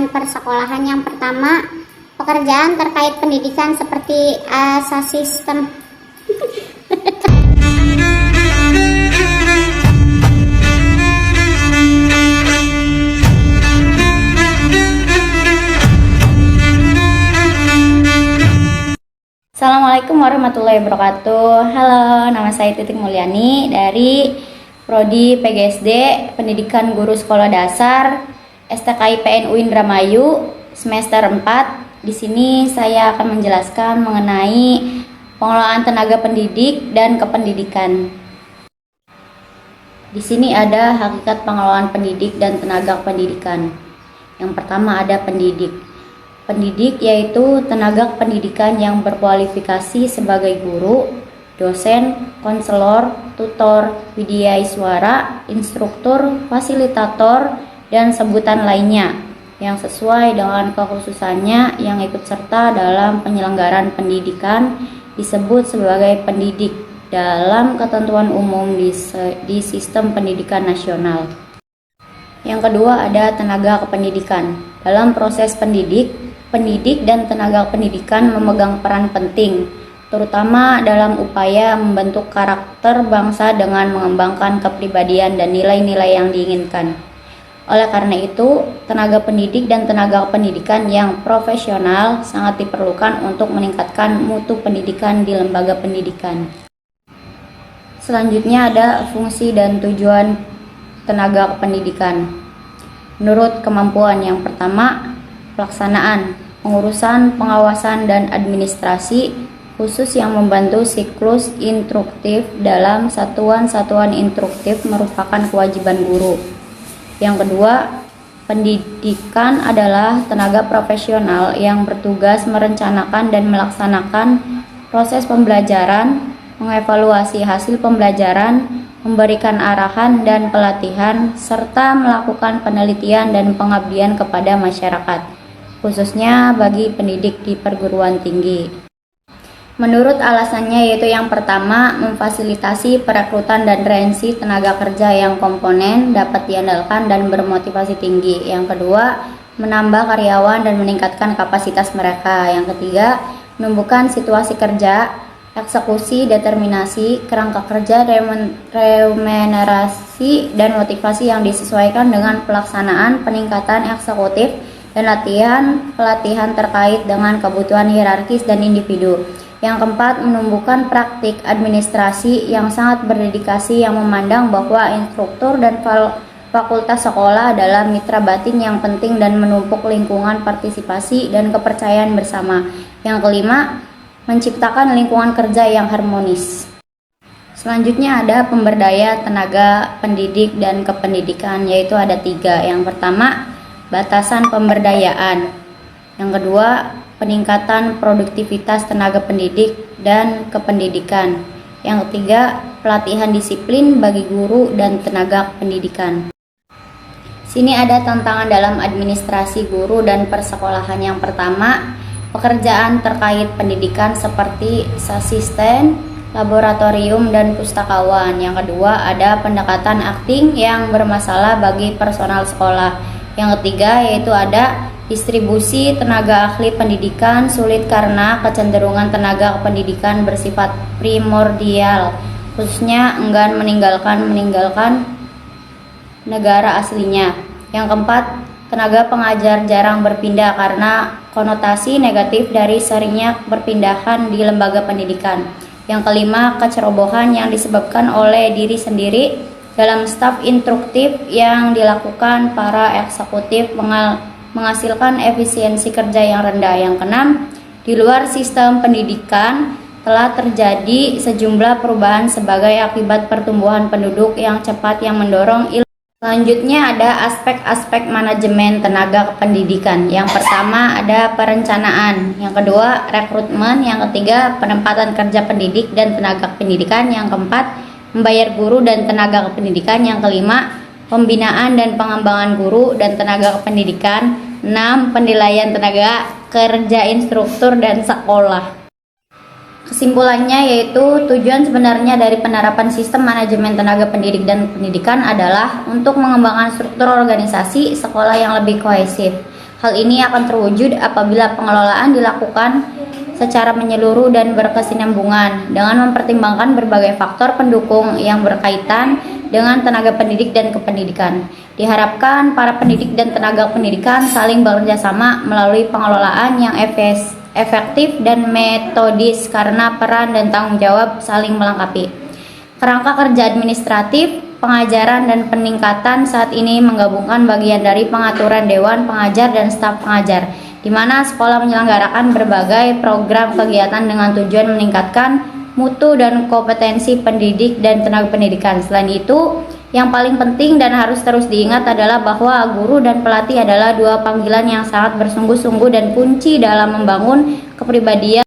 dan persekolahan. Yang pertama, pekerjaan terkait pendidikan seperti sistem. Assalamualaikum warahmatullahi wabarakatuh. Halo, nama saya Titik Mulyani dari Prodi PGSD Pendidikan Guru Sekolah Dasar STKIPN Indramayu semester 4. Di sini saya akan menjelaskan mengenai pengelolaan tenaga pendidik dan kependidikan. Di sini ada hakikat pengelolaan pendidik dan tenaga pendidikan. Yang pertama ada pendidik. Pendidik yaitu tenaga pendidikan yang berkualifikasi sebagai guru, dosen, konselor, tutor, widyaswara, instruktur, fasilitator, dan sebutan lainnya yang sesuai dengan kekhususannya yang ikut serta dalam penyelenggaraan pendidikan disebut sebagai pendidik dalam ketentuan umum di sistem pendidikan nasional. Yang kedua ada tenaga kependidikan. Dalam proses pendidik dan tenaga pendidikan memegang peran penting, terutama dalam upaya membentuk karakter bangsa dengan mengembangkan kepribadian dan nilai-nilai yang diinginkan. Oleh karena itu, tenaga pendidik dan tenaga pendidikan yang profesional sangat diperlukan untuk meningkatkan mutu pendidikan di lembaga pendidikan. Selanjutnya ada fungsi dan tujuan tenaga pendidikan. Menurut kemampuan yang pertama, pelaksanaan, pengurusan, pengawasan, dan administrasi khusus yang membantu siklus instruktif dalam satuan-satuan instruktif merupakan kewajiban guru. Yang kedua, pendidikan adalah tenaga profesional yang bertugas merencanakan dan melaksanakan proses pembelajaran, mengevaluasi hasil pembelajaran, memberikan arahan dan pelatihan, serta melakukan penelitian dan pengabdian kepada masyarakat, khususnya bagi pendidik di perguruan tinggi. Menurut alasannya yaitu yang pertama, memfasilitasi perekrutan dan retensi tenaga kerja yang komponen, dapat diandalkan dan bermotivasi tinggi. Yang kedua, menambah karyawan dan meningkatkan kapasitas mereka. Yang ketiga, menumbuhkan situasi kerja, eksekusi, determinasi, kerangka kerja, remunerasi, dan motivasi yang disesuaikan dengan pelaksanaan, peningkatan eksekutif, dan pelatihan terkait dengan kebutuhan hierarkis dan individu. Yang keempat, menumbuhkan praktik administrasi yang sangat berdedikasi yang memandang bahwa instruktur dan fakultas sekolah adalah mitra batin yang penting dan menumpuk lingkungan partisipasi dan kepercayaan bersama. Yang kelima, menciptakan lingkungan kerja yang harmonis. Selanjutnya ada pemberdaya tenaga pendidik dan kependidikan, yaitu ada 3. Yang pertama, batasan pemberdayaan. Yang kedua, peningkatan produktivitas tenaga pendidik dan kependidikan. Yang ketiga, pelatihan disiplin bagi guru dan tenaga pendidikan. Sini ada tantangan dalam administrasi guru dan persekolahan. Yang pertama, pekerjaan terkait pendidikan seperti asisten, laboratorium, dan pustakawan. Yang kedua, ada pendekatan akting yang bermasalah bagi personal sekolah. Yang ketiga, yaitu ada distribusi tenaga ahli pendidikan sulit karena kecenderungan tenaga pendidikan bersifat primordial, khususnya enggan meninggalkan negara aslinya. Yang keempat, tenaga pengajar jarang berpindah karena konotasi negatif dari seringnya perpindahan di lembaga pendidikan. Yang kelima, kecerobohan yang disebabkan oleh diri sendiri dalam staf instruktif yang dilakukan para eksekutif menghasilkan efisiensi kerja yang rendah. Yang keenam, di luar sistem pendidikan telah terjadi sejumlah perubahan sebagai akibat pertumbuhan penduduk yang cepat yang mendorong ilmu. Selanjutnya ada aspek-aspek manajemen tenaga pendidikan. Yang pertama ada perencanaan, yang kedua rekrutmen, yang ketiga penempatan kerja pendidik dan tenaga pendidikan, yang keempat membayar guru dan tenaga pendidikan, yang kelima pembinaan dan pengembangan guru dan tenaga pendidikan, 6 penilaian tenaga kerja instruktur dan sekolah. Kesimpulannya yaitu tujuan sebenarnya dari penerapan sistem manajemen tenaga pendidik dan pendidikan adalah untuk mengembangkan struktur organisasi sekolah yang lebih kohesif, Hal ini akan terwujud apabila pengelolaan dilakukan secara menyeluruh dan berkesinambungan dengan mempertimbangkan berbagai faktor pendukung yang berkaitan dengan tenaga pendidik dan kependidikan. Diharapkan para pendidik dan tenaga pendidikan saling bekerjasama melalui pengelolaan yang efektif dan metodis karena peran dan tanggung jawab saling melengkapi. Kerangka kerja administratif, pengajaran, dan peningkatan saat ini menggabungkan bagian dari pengaturan dewan pengajar dan staf pengajar, di mana sekolah menyelenggarakan berbagai program kegiatan dengan tujuan meningkatkan mutu dan kompetensi pendidik dan tenaga pendidikan. Selain itu, yang paling penting dan harus terus diingat adalah bahwa guru dan pelatih adalah dua panggilan yang sangat bersungguh-sungguh dan kunci dalam membangun kepribadian